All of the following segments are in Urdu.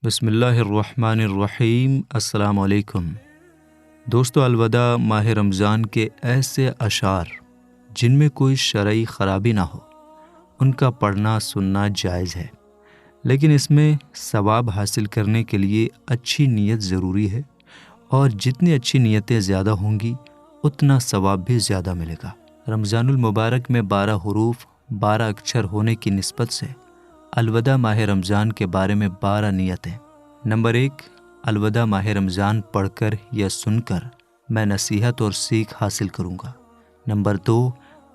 بسم اللہ الرحمن الرحیم۔ السلام علیکم دوستو، الوداع ماہ رمضان کے ایسے اشعار جن میں کوئی شرعی خرابی نہ ہو، ان کا پڑھنا سننا جائز ہے، لیکن اس میں ثواب حاصل کرنے کے لیے اچھی نیت ضروری ہے، اور جتنی اچھی نیتیں زیادہ ہوں گی اتنا ثواب بھی زیادہ ملے گا۔ رمضان المبارک میں 12 حروف 12 اکچھر ہونے کی نسبت سے الوداع ماہ رمضان کے بارے میں 12 نیتیں۔ نمبر 1، الوداع ماہ رمضان پڑھ کر یا سن کر میں نصیحت اور سیکھ حاصل کروں گا۔ نمبر 2،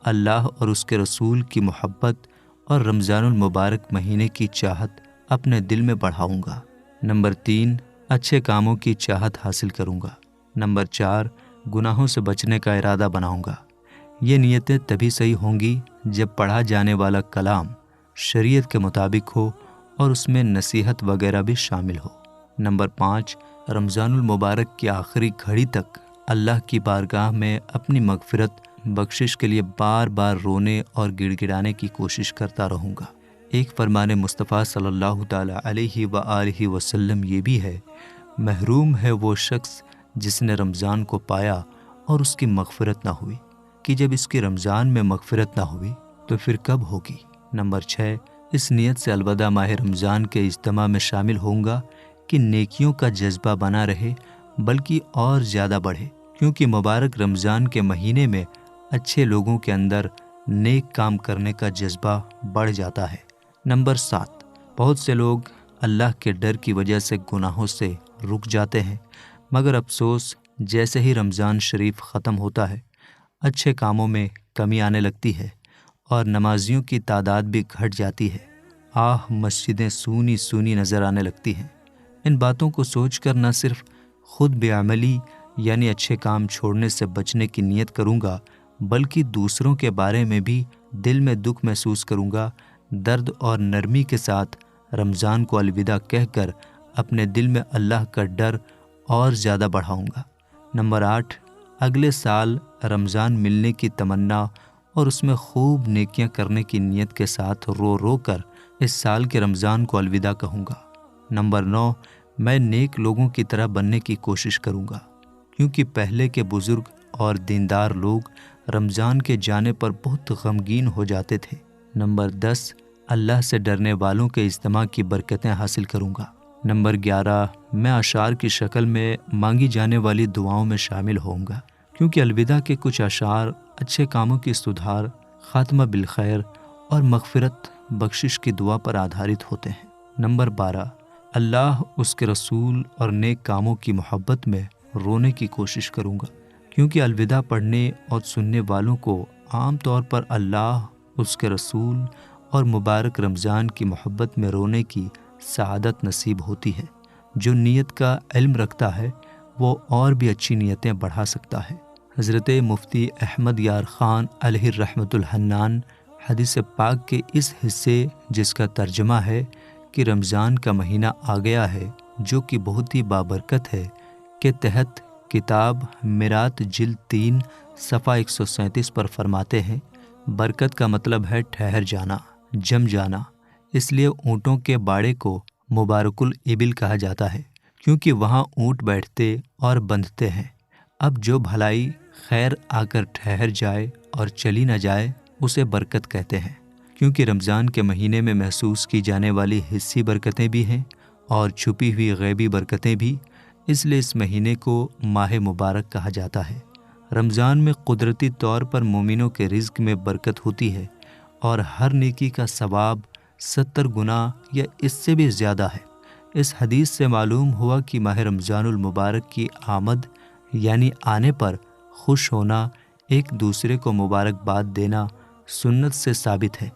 اللہ اور اس کے رسول کی محبت اور رمضان المبارک مہینے کی چاہت اپنے دل میں بڑھاؤں گا۔ نمبر 3، اچھے کاموں کی چاہت حاصل کروں گا۔ نمبر 4، گناہوں سے بچنے کا ارادہ بناؤں گا۔ یہ نیتیں تبھی صحیح ہوں گی جب پڑھا جانے والا کلام شریعت کے مطابق ہو اور اس میں نصیحت وغیرہ بھی شامل ہو۔ نمبر 5، رمضان المبارک کی آخری گھڑی تک اللہ کی بارگاہ میں اپنی مغفرت بخشش کے لیے بار بار رونے اور گڑ گڑانے کی کوشش کرتا رہوں گا۔ ایک فرمان مصطفیٰ صلی اللہ تعالیٰ علیہ وآلہ وسلم یہ بھی ہے، محروم ہے وہ شخص جس نے رمضان کو پایا اور اس کی مغفرت نہ ہوئی، کہ جب اس کی رمضان میں مغفرت نہ ہوئی تو پھر کب ہوگی۔ نمبر 6، اس نیت سے الوداع ماہ رمضان کے اجتماع میں شامل ہوں گا کہ نیکیوں کا جذبہ بنا رہے بلکہ اور زیادہ بڑھے، کیونکہ مبارک رمضان کے مہینے میں اچھے لوگوں کے اندر نیک کام کرنے کا جذبہ بڑھ جاتا ہے۔ نمبر 7، بہت سے لوگ اللہ کے ڈر کی وجہ سے گناہوں سے رک جاتے ہیں، مگر افسوس جیسے ہی رمضان شریف ختم ہوتا ہے اچھے کاموں میں کمی آنے لگتی ہے اور نمازیوں کی تعداد بھی گھٹ جاتی ہے۔ مسجدیں سونی سونی نظر آنے لگتی ہیں۔ ان باتوں کو سوچ کر نہ صرف خود بے عملی یعنی اچھے کام چھوڑنے سے بچنے کی نیت کروں گا، بلکہ دوسروں کے بارے میں بھی دل میں دکھ محسوس کروں گا۔ درد اور نرمی کے ساتھ رمضان کو الوداع کہہ کر اپنے دل میں اللہ کا ڈر اور زیادہ بڑھاؤں گا۔ نمبر 8، اگلے سال رمضان ملنے کی تمنا اور اس میں خوب نیکیاں کرنے کی نیت کے ساتھ رو رو کر اس سال کے رمضان کو الوداع کہوں گا۔ نمبر 9، میں نیک لوگوں کی طرح بننے کی کوشش کروں گا، کیونکہ پہلے کے بزرگ اور دیندار لوگ رمضان کے جانے پر بہت غمگین ہو جاتے تھے۔ نمبر 10، اللہ سے ڈرنے والوں کے اجتماع کی برکتیں حاصل کروں گا۔ نمبر 11، میں اشعار کی شکل میں مانگی جانے والی دعاؤں میں شامل ہوں گا، کیونکہ الوداع کے کچھ اشعار اچھے کاموں کی سدھار، خاتمہ بالخیر اور مغفرت بخشش کی دعا پر آدھارت ہوتے ہیں۔ نمبر 12، اللہ اس کے رسول اور نیک کاموں کی محبت میں رونے کی کوشش کروں گا، کیونکہ الوداع پڑھنے اور سننے والوں کو عام طور پر اللہ، اس کے رسول اور مبارک رمضان کی محبت میں رونے کی سعادت نصیب ہوتی ہے۔ جو نیت کا علم رکھتا ہے وہ اور بھی اچھی نیتیں بڑھا سکتا ہے۔ حضرت مفتی احمد یار خان علیہ الرحمۃ الحنان حدیث پاک کے اس حصے جس کا ترجمہ ہے کہ رمضان کا مہینہ آ گیا ہے جو کہ بہت ہی بابرکت ہے، کے تحت کتاب میرات جلد 3 صفحہ 137 پر فرماتے ہیں، برکت کا مطلب ہے ٹھہر جانا، جم جانا، اس لیے اونٹوں کے باڑے کو مبارک الابل کہا جاتا ہے، کیونکہ وہاں اونٹ بیٹھتے اور بندھتے ہیں۔ اب جو بھلائی خیر آ کر ٹھہر جائے اور چلی نہ جائے اسے برکت کہتے ہیں، کیونکہ رمضان کے مہینے میں محسوس کی جانے والی حسی برکتیں بھی ہیں اور چھپی ہوئی غیبی برکتیں بھی، اس لیے اس مہینے کو ماہ مبارک کہا جاتا ہے۔ رمضان میں قدرتی طور پر مومنوں کے رزق میں برکت ہوتی ہے اور ہر نیکی کا ثواب 70 گنا یا اس سے بھی زیادہ ہے۔ اس حدیث سے معلوم ہوا کہ ماہ رمضان المبارک کی آمد یعنی آنے پر خوش ہونا، ایک دوسرے کو مبارکباد دینا سنت سے ثابت ہے،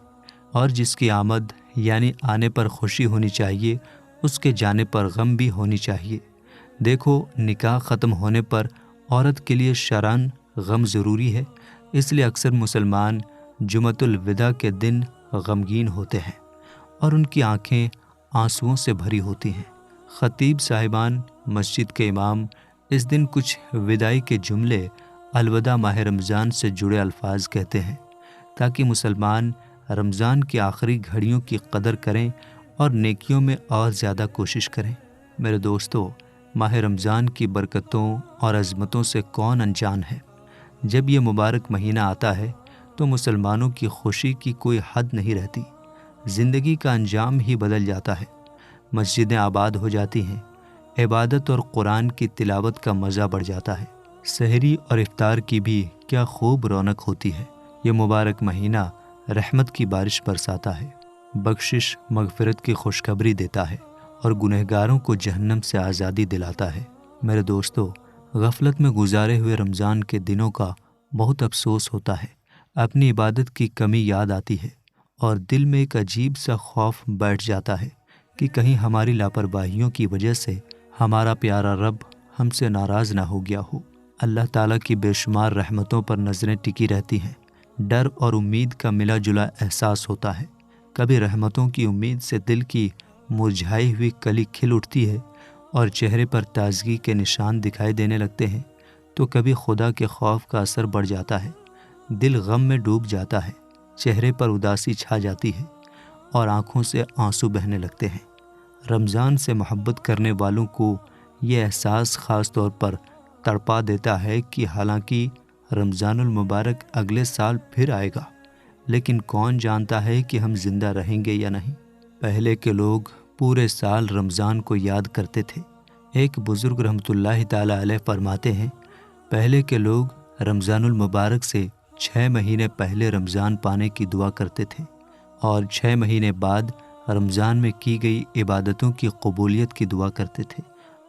اور جس کی آمد یعنی آنے پر خوشی ہونی چاہیے اس کے جانے پر غم بھی ہونی چاہیے۔ دیکھو، نکاح ختم ہونے پر عورت کے لیے شرعاً غم ضروری ہے، اس لیے اکثر مسلمان جمعۃ الوداع کے دن غمگین ہوتے ہیں اور ان کی آنکھیں آنسوؤں سے بھری ہوتی ہیں۔ خطیب صاحبان مسجد کے امام اس دن کچھ وداعی کے جملے الوداع ماہ رمضان سے جڑے الفاظ کہتے ہیں، تاکہ مسلمان رمضان کی آخری گھڑیوں کی قدر کریں اور نیکیوں میں اور زیادہ کوشش کریں۔ میرے دوستو، ماہ رمضان کی برکتوں اور عظمتوں سے کون انجان ہے؟ جب یہ مبارک مہینہ آتا ہے تو مسلمانوں کی خوشی کی کوئی حد نہیں رہتی۔ زندگی کا انجام ہی بدل جاتا ہے، مسجدیں آباد ہو جاتی ہیں، عبادت اور قرآن کی تلاوت کا مزہ بڑھ جاتا ہے، سحری اور افطار کی بھی کیا خوب رونق ہوتی ہے۔ یہ مبارک مہینہ رحمت کی بارش برساتا ہے، بخشش مغفرت کی خوشخبری دیتا ہے اور گنہگاروں کو جہنم سے آزادی دلاتا ہے۔ میرے دوستو، غفلت میں گزارے ہوئے رمضان کے دنوں کا بہت افسوس ہوتا ہے۔ اپنی عبادت کی کمی یاد آتی ہے اور دل میں ایک عجیب سا خوف بیٹھ جاتا ہے کہ کہیں ہماری لاپرواہیوں کی وجہ سے ہمارا پیارا رب ہم سے ناراض نہ ہو گیا ہو۔ اللہ تعالیٰ کی بے شمار رحمتوں پر نظریں ٹکی رہتی ہیں، ڈر اور امید کا ملا جلا احساس ہوتا ہے۔ کبھی رحمتوں کی امید سے دل کی مرجھائی ہوئی کلی کھل اٹھتی ہے اور چہرے پر تازگی کے نشان دکھائی دینے لگتے ہیں، تو کبھی خدا کے خوف کا اثر بڑھ جاتا ہے، دل غم میں ڈوب جاتا ہے، چہرے پر اداسی چھا جاتی ہے اور آنکھوں سے آنسو بہنے لگتے ہیں۔ رمضان سے محبت کرنے والوں کو یہ احساس خاص طور پر تڑپا دیتا ہے کہ حالانکہ رمضان المبارک اگلے سال پھر آئے گا، لیکن کون جانتا ہے کہ ہم زندہ رہیں گے یا نہیں۔ پہلے کے لوگ پورے سال رمضان کو یاد کرتے تھے۔ ایک بزرگ رحمۃ اللہ تعالی علیہ فرماتے ہیں، پہلے کے لوگ رمضان المبارک سے 6 مہینے پہلے رمضان پانے کی دعا کرتے تھے اور 6 مہینے بعد رمضان میں کی گئی عبادتوں کی قبولیت کی دعا کرتے تھے۔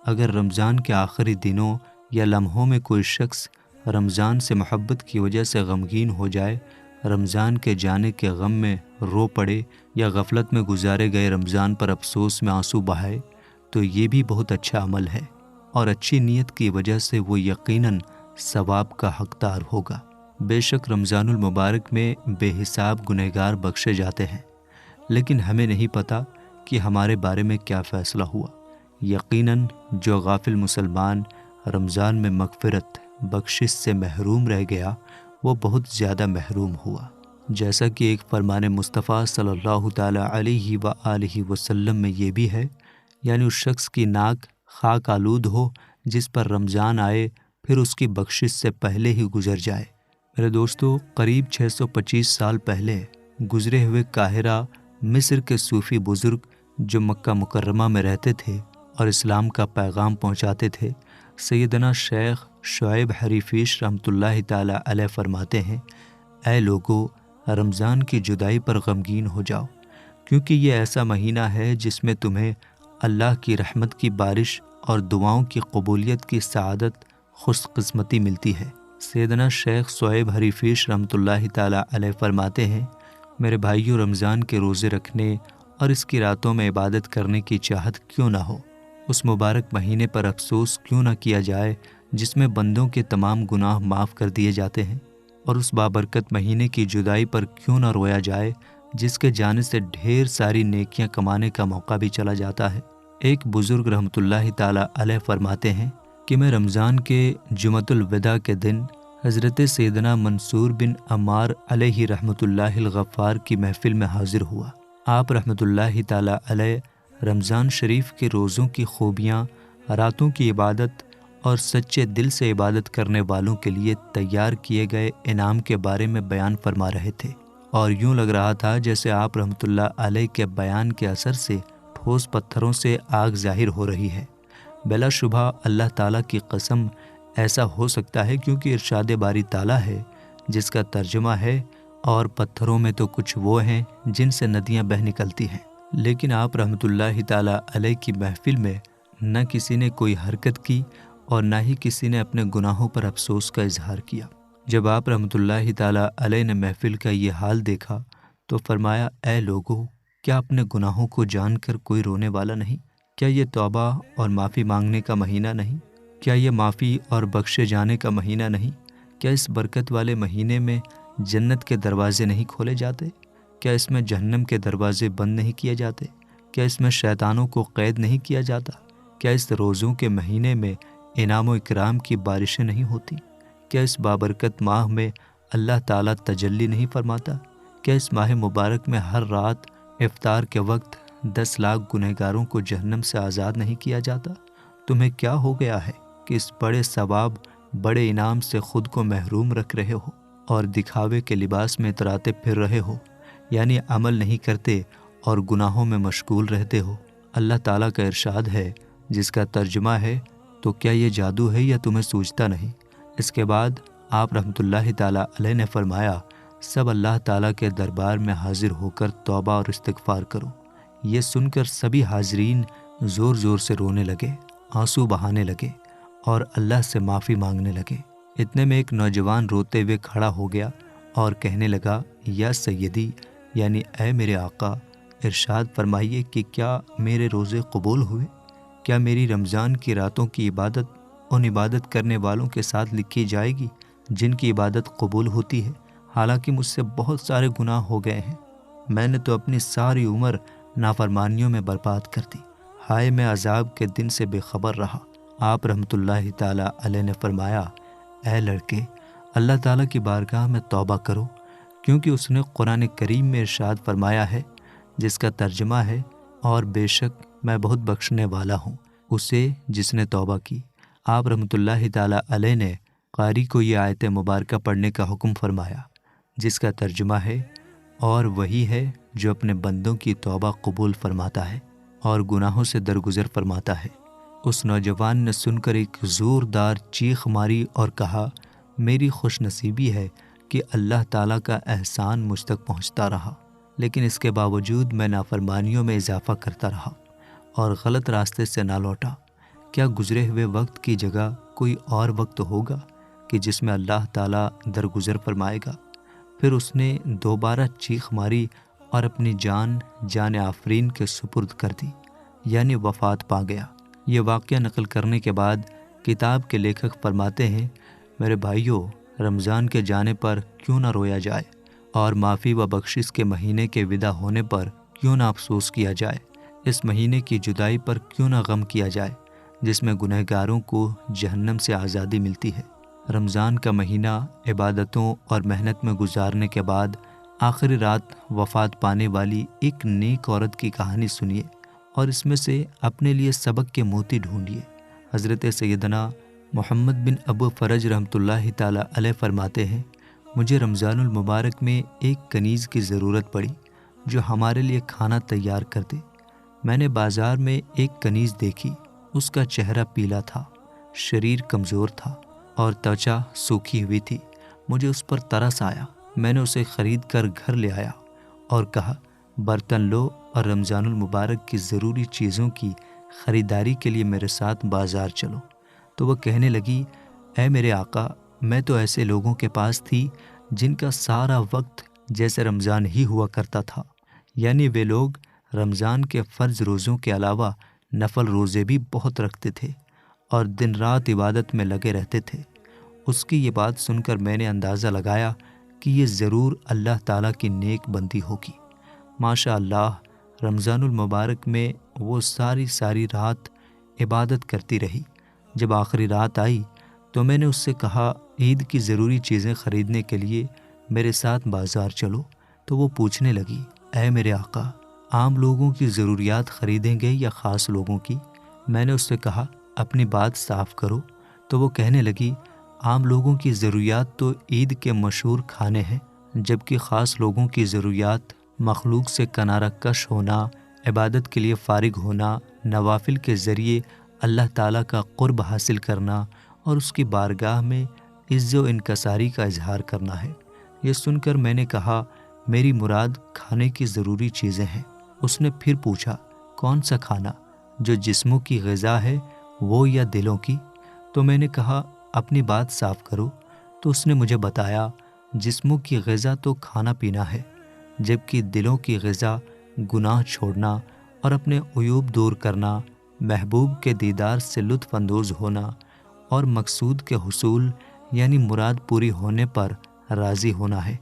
اگر رمضان کے آخری دنوں یا لمحوں میں کوئی شخص رمضان سے محبت کی وجہ سے غمگین ہو جائے، رمضان کے جانے کے غم میں رو پڑے یا غفلت میں گزارے گئے رمضان پر افسوس میں آنسو بہائے، تو یہ بھی بہت اچھا عمل ہے اور اچھی نیت کی وجہ سے وہ یقیناً ثواب کا حقدار ہوگا۔ بے شک رمضان المبارک میں بے حساب گنہگار بخشے جاتے ہیں، لیکن ہمیں نہیں پتہ کہ ہمارے بارے میں کیا فیصلہ ہوا۔ یقیناً جو غافل مسلمان رمضان میں مغفرت بخشش سے محروم رہ گیا، وہ بہت زیادہ محروم ہوا۔ جیسا کہ ایک فرمان مصطفیٰ صلی اللہ تعالیٰ علیہ وآلہ وسلم میں یہ بھی ہے، یعنی اس شخص کی ناک خاک آلود ہو جس پر رمضان آئے پھر اس کی بخشش سے پہلے ہی گزر جائے۔ میرے دوستو، قریب 625 سال پہلے گزرے ہوئے قاہرہ مصر کے صوفی بزرگ جو مکہ مکرمہ میں رہتے تھے اور اسلام کا پیغام پہنچاتے تھے، سیدنا شیخ شعیب حریفیش رحمۃ اللہ تعالی علیہ فرماتے ہیں، اے لوگو، رمضان کی جدائی پر غمگین ہو جاؤ، کیونکہ یہ ایسا مہینہ ہے جس میں تمہیں اللہ کی رحمت کی بارش اور دعاؤں کی قبولیت کی سعادت خوش قسمتی ملتی ہے۔ سیدنا شیخ شعیب حریفیش رحمۃ اللہ تعالی علیہ فرماتے ہیں، میرے بھائیوں، رمضان کے روزے رکھنے اور اس کی راتوں میں عبادت کرنے کی چاہت کیوں نہ ہو؟ اس مبارک مہینے پر افسوس کیوں نہ کیا جائے جس میں بندوں کے تمام گناہ معاف کر دیے جاتے ہیں؟ اور اس بابرکت مہینے کی جدائی پر کیوں نہ رویا جائے جس کے جانے سے ڈھیر ساری نیکیاں کمانے کا موقع بھی چلا جاتا ہے؟ ایک بزرگ رحمۃ اللہ تعالی علیہ فرماتے ہیں کہ میں رمضان کے جمعۃ الوداع کے دن حضرت سیدنا منصور بن عمار علیہ رحمۃ اللہ الغفار کی محفل میں حاضر ہوا۔ آپ رحمۃ اللہ تعالی علیہ رمضان شریف کے روزوں کی خوبیاں، راتوں کی عبادت اور سچے دل سے عبادت کرنے والوں کے لیے تیار کیے گئے انعام کے بارے میں بیان فرما رہے تھے، اور یوں لگ رہا تھا جیسے آپ رحمۃ اللہ علیہ کے بیان کے اثر سے ٹھوس پتھروں سے آگ ظاہر ہو رہی ہے۔ بلا شبہ اللہ تعالیٰ کی قسم ایسا ہو سکتا ہے، کیونکہ ارشاد باری تعالیٰ ہے جس کا ترجمہ ہے، اور پتھروں میں تو کچھ وہ ہیں جن سے ندیاں بہہ نکلتی ہیں۔ لیکن آپ رحمۃ اللہ تعالیٰ علیہ کی محفل میں نہ کسی نے کوئی حرکت کی اور نہ ہی کسی نے اپنے گناہوں پر افسوس کا اظہار کیا۔ جب آپ رحمۃ اللہ تعالیٰ علیہ نے محفل کا یہ حال دیکھا تو فرمایا، اے لوگو، کیا اپنے گناہوں کو جان کر کوئی رونے والا نہیں؟ کیا یہ توبہ اور معافی مانگنے کا مہینہ نہیں؟ کیا یہ معافی اور بخشے جانے کا مہینہ نہیں؟ کیا اس برکت والے مہینے میں جنت کے دروازے نہیں کھولے جاتے؟ کیا اس میں جہنم کے دروازے بند نہیں کیے جاتے؟ کیا اس میں شیطانوں کو قید نہیں کیا جاتا؟ کیا اس روزوں کے مہینے میں انعام و اکرام کی بارشیں نہیں ہوتی؟ کیا اس بابرکت ماہ میں اللہ تعالیٰ تجلی نہیں فرماتا؟ کیا اس ماہ مبارک میں ہر رات افطار کے وقت 10 لاکھ گنہگاروں کو جہنم سے آزاد نہیں کیا جاتا؟ تمہیں کیا ہو گیا ہے کہ اس بڑے ثواب، بڑے انعام سے خود کو محروم رکھ رہے ہو اور دکھاوے کے لباس میں اتراتے پھر رہے ہو، یعنی عمل نہیں کرتے اور گناہوں میں مشغول رہتے ہو؟ اللہ تعالیٰ کا ارشاد ہے، جس کا ترجمہ ہے، تو کیا یہ جادو ہے یا تمہیں سوچتا نہیں؟ اس کے بعد آپ رحمۃ اللہ تعالیٰ علیہ نے فرمایا، سب اللہ تعالیٰ کے دربار میں حاضر ہو کر توبہ اور استغفار کرو۔ یہ سن کر سبھی حاضرین زور زور سے رونے لگے، آنسو بہانے لگے اور اللہ سے معافی مانگنے لگے۔ اتنے میں ایک نوجوان روتے ہوئے کھڑا ہو گیا اور کہنے لگا، یا سیدی، یعنی اے میرے آقا، ارشاد فرمائیے کہ کیا میرے روزے قبول ہوئے؟ کیا میری رمضان کی راتوں کی عبادت ان عبادت کرنے والوں کے ساتھ لکھی جائے گی جن کی عبادت قبول ہوتی ہے؟ حالانکہ مجھ سے بہت سارے گناہ ہو گئے ہیں، میں نے تو اپنی ساری عمر نافرمانیوں میں برباد کر دی، ہائے میں عذاب کے دن سے بے خبر رہا۔ آپ رحمۃ اللہ تعالیٰ علیہ نے فرمایا، اے لڑکے، اللہ تعالیٰ کی بارگاہ میں توبہ کرو، کیونکہ اس نے قرآن کریم میں ارشاد فرمایا ہے، جس کا ترجمہ ہے، اور بے شک میں بہت بخشنے والا ہوں اسے جس نے توبہ کی۔ آپ رحمۃ اللہ تعالیٰ علیہ نے قاری کو یہ آیت مبارکہ پڑھنے کا حکم فرمایا، جس کا ترجمہ ہے، اور وہی ہے جو اپنے بندوں کی توبہ قبول فرماتا ہے اور گناہوں سے درگزر فرماتا ہے۔ اس نوجوان نے سن کر ایک زوردار چیخ ماری اور کہا، میری خوش نصیبی ہے کہ اللہ تعالیٰ کا احسان مجھ تک پہنچتا رہا، لیکن اس کے باوجود میں نافرمانیوں میں اضافہ کرتا رہا اور غلط راستے سے نہ لوٹا۔ کیا گزرے ہوئے وقت کی جگہ کوئی اور وقت ہوگا کہ جس میں اللہ تعالیٰ درگزر فرمائے گا؟ پھر اس نے دوبارہ چیخ ماری اور اپنی جان آفرین کے سپرد کر دی، یعنی وفات پا گیا۔ یہ واقعہ نقل کرنے کے بعد کتاب کے لیکھک فرماتے ہیں، میرے بھائیوں، رمضان کے جانے پر کیوں نہ رویا جائے اور معافی و بخشش کے مہینے کے ودا ہونے پر کیوں نہ افسوس کیا جائے، اس مہینے کی جدائی پر کیوں نہ غم کیا جائے جس میں گنہگاروں کو جہنم سے آزادی ملتی ہے۔ رمضان کا مہینہ عبادتوں اور محنت میں گزارنے کے بعد آخری رات وفات پانے والی ایک نیک عورت کی کہانی سنیے اور اس میں سے اپنے لیے سبق کے موتی ڈھونڈیے۔ حضرت سیدنا محمد بن ابو فرج رحمۃ اللہ تعالیٰ علیہ فرماتے ہیں، مجھے رمضان المبارک میں ایک کنیز کی ضرورت پڑی جو ہمارے لیے کھانا تیار کر دے۔ میں نے بازار میں ایک کنیز دیکھی، اس کا چہرہ پیلا تھا، شریر کمزور تھا اور توچا سوکھی ہوئی تھی۔ مجھے اس پر ترس آیا، میں نے اسے خرید کر گھر لے آیا اور کہا، برتن لو اور رمضان المبارک کی ضروری چیزوں کی خریداری کے لیے میرے ساتھ بازار چلو۔ تو وہ کہنے لگی، اے میرے آقا، میں تو ایسے لوگوں کے پاس تھی جن کا سارا وقت جیسے رمضان ہی ہوا کرتا تھا، یعنی وہ لوگ رمضان کے فرض روزوں کے علاوہ نفل روزے بھی بہت رکھتے تھے اور دن رات عبادت میں لگے رہتے تھے۔ اس کی یہ بات سن کر میں نے اندازہ لگایا کہ یہ ضرور اللہ تعالیٰ کی نیک بندی ہوگی۔ ماشاء اللہ، رمضان المبارک میں وہ ساری رات عبادت کرتی رہی۔ جب آخری رات آئی تو میں نے اس سے کہا، عید کی ضروری چیزیں خریدنے کے لیے میرے ساتھ بازار چلو۔ تو وہ پوچھنے لگی، اے میرے آقا، عام لوگوں کی ضروریات خریدیں گے یا خاص لوگوں کی؟ میں نے اس سے کہا، اپنی بات صاف کرو۔ تو وہ کہنے لگی، عام لوگوں کی ضروریات تو عید کے مشہور کھانے ہیں، جبکہ خاص لوگوں کی ضروریات مخلوق سے کنارہ کش ہونا، عبادت کے لیے فارغ ہونا، نوافل کے ذریعے اللہ تعالیٰ کا قرب حاصل کرنا اور اس کی بارگاہ میں عز و انکساری کا اظہار کرنا ہے۔ یہ سن کر میں نے کہا، میری مراد کھانے کی ضروری چیزیں ہیں۔ اس نے پھر پوچھا، کون سا کھانا، جو جسموں کی غذا ہے وہ یا دلوں کی؟ تو میں نے کہا، اپنی بات صاف کرو۔ تو اس نے مجھے بتایا، جسموں کی غذا تو کھانا پینا ہے، جبکہ دلوں کی غذا گناہ چھوڑنا اور اپنے عیوب دور کرنا، محبوب کے دیدار سے لطف اندوز ہونا اور مقصود کے حصول یعنی مراد پوری ہونے پر راضی ہونا ہے۔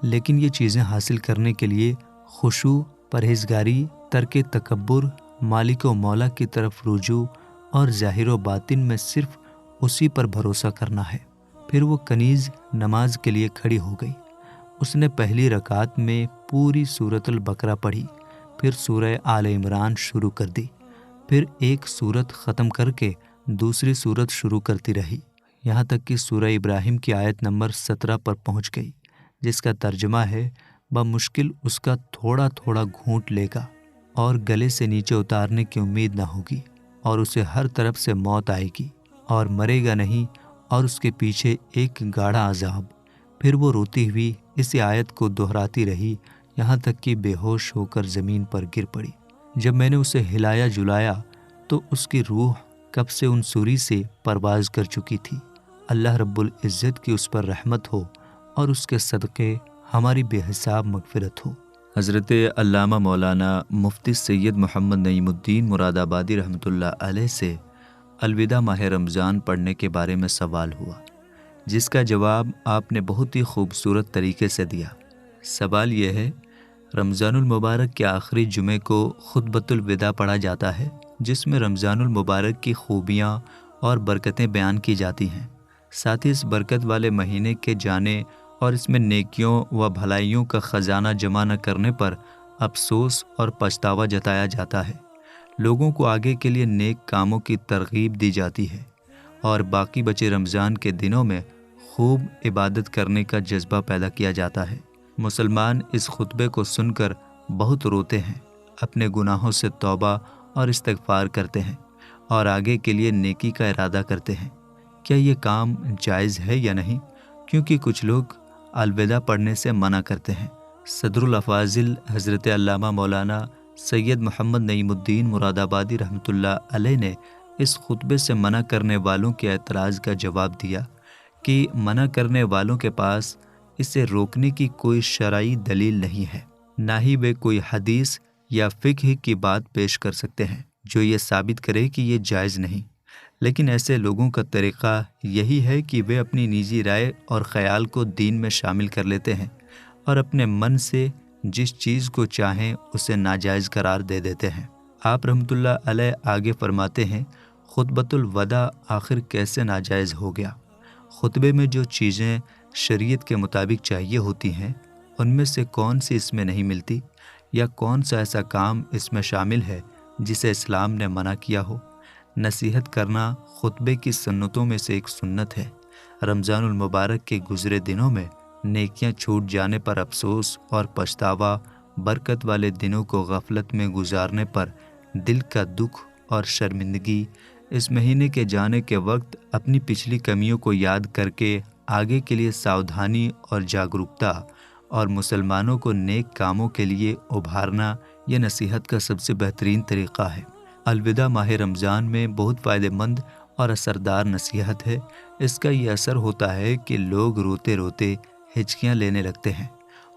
لیکن یہ چیزیں حاصل کرنے کے لیے خشوع، پرہیزگاری، ترک تکبر، مالک و مولا کی طرف رجوع اور ظاہر و باطن میں صرف اسی پر بھروسہ کرنا ہے۔ پھر وہ کنیز نماز کے لیے کھڑی ہو گئی۔ اس نے پہلی رکعت میں پوری سورۃ البقرہ پڑھی، پھر سورہ آل عمران شروع کر دی، پھر ایک سورت ختم کر کے دوسری سورت شروع کرتی رہی، یہاں تک کہ سورہ ابراہیم کی آیت نمبر 17 پر پہنچ گئی، جس کا ترجمہ ہے بمشکل اس کا تھوڑا تھوڑا گھونٹ لے گا اور گلے سے نیچے اتارنے کی امید نہ ہوگی، اور اسے ہر طرف سے موت آئے گی اور مرے گا نہیں، اور اس کے پیچھے ایک گاڑھا عذاب۔ پھر وہ روتی ہوئی اسی آیت کو دہراتی رہی یہاں تک کہ بے ہوش ہو کر زمین پر گر پڑی۔ جب میں نے اسے ہلایا جلایا تو اس کی روح کب سے ان سوری سے پرواز کر چکی تھی۔ اللہ رب العزت کی اس پر رحمت ہو اور اس کے صدقے ہماری بے حساب مغفرت ہو۔ حضرت علامہ مولانا مفتی سید محمد نعیم الدین مراد آبادی رحمۃ اللہ علیہ سے الوداع ماہ رمضان پڑھنے کے بارے میں سوال ہوا، جس کا جواب آپ نے بہت ہی خوبصورت طریقے سے دیا۔ سوال یہ ہے، رمضان المبارک کے آخری جمعے کو خطبۃ الوداع پڑھا جاتا ہے، جس میں رمضان المبارک کی خوبیاں اور برکتیں بیان کی جاتی ہیں، ساتھ ہی اس برکت والے مہینے کے جانے اور اس میں نیکیوں و بھلائیوں کا خزانہ جمع نہ کرنے پر افسوس اور پچھتاوا جتایا جاتا ہے۔ لوگوں کو آگے کے لیے نیک کاموں کی ترغیب دی جاتی ہے اور باقی بچے رمضان کے دنوں میں خوب عبادت کرنے کا جذبہ پیدا کیا جاتا ہے۔ مسلمان اس خطبے کو سن کر بہت روتے ہیں، اپنے گناہوں سے توبہ اور استغفار کرتے ہیں اور آگے کے لیے نیکی کا ارادہ کرتے ہیں۔ کیا یہ کام جائز ہے یا نہیں؟ کیونکہ کچھ لوگ الوداع پڑھنے سے منع کرتے ہیں۔ صدر الافاضل حضرت علامہ مولانا سید محمد نعیم الدین مراد آبادی رحمۃ اللہ علیہ نے اس خطبے سے منع کرنے والوں کے اعتراض کا جواب دیا کہ منع کرنے والوں کے پاس اسے روکنے کی کوئی شرعی دلیل نہیں ہے، نہ ہی وہ کوئی حدیث یا فقہ کی بات پیش کر سکتے ہیں جو یہ ثابت کرے کہ یہ جائز نہیں۔ لیکن ایسے لوگوں کا طریقہ یہی ہے کہ وہ اپنی نجی رائے اور خیال کو دین میں شامل کر لیتے ہیں اور اپنے من سے جس چیز کو چاہیں اسے ناجائز قرار دے دیتے ہیں۔ آپ رحمۃ اللہ علیہ آگے فرماتے ہیں، خطبۃ الوداع آخر کیسے ناجائز ہو گیا؟ خطبے میں جو چیزیں شریعت کے مطابق چاہیے ہوتی ہیں، ان میں سے کون سی اس میں نہیں ملتی، یا کون سا ایسا کام اس میں شامل ہے جسے اسلام نے منع کیا ہو؟ نصیحت کرنا خطبے کی سنتوں میں سے ایک سنت ہے۔ رمضان المبارک کے گزرے دنوں میں نیکیاں چھوٹ جانے پر افسوس اور پچھتاوا، برکت والے دنوں کو غفلت میں گزارنے پر دل کا دکھ اور شرمندگی، اس مہینے کے جانے کے وقت اپنی پچھلی کمیوں کو یاد کر کے آگے کے لیے ساودھانی اور جاگرکتا اور مسلمانوں کو نیک کاموں کے لیے ابھارنا، یہ نصیحت کا سب سے بہترین طریقہ ہے۔ الوداع ماہ رمضان میں بہت فائدہ مند اور اثردار نصیحت ہے۔ اس کا یہ اثر ہوتا ہے کہ لوگ روتے روتے ہچکیاں لینے لگتے ہیں،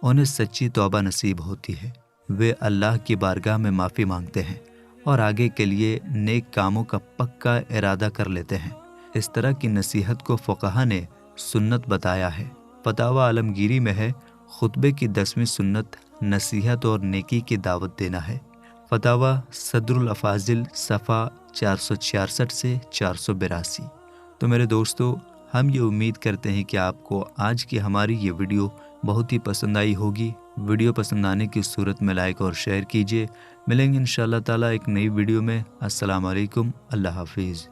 انہیں سچی توبہ نصیب ہوتی ہے، وہ اللہ کی بارگاہ میں معافی مانگتے ہیں اور آگے کے لیے نیک کاموں کا پکا ارادہ کر لیتے ہیں۔ اس طرح کی نصیحت کو فقہا نے سنت بتایا ہے۔ فتاوی عالمگیری میں ہے، خطبے کی 10ویں سنت نصیحت اور نیکی کی دعوت دینا ہے۔ فتاوی صدر الافاضل صفحہ 466 سے 482۔ تو میرے دوستو، ہم یہ امید کرتے ہیں کہ آپ کو آج کی ہماری یہ ویڈیو بہت ہی پسند آئی ہوگی۔ ویڈیو پسند آنے کی صورت میں لائک اور شیئر کیجیے۔ ملیں گے انشاءاللہ تعالیٰ ایک نئی ویڈیو میں۔ السلام علیکم، اللہ حافظ۔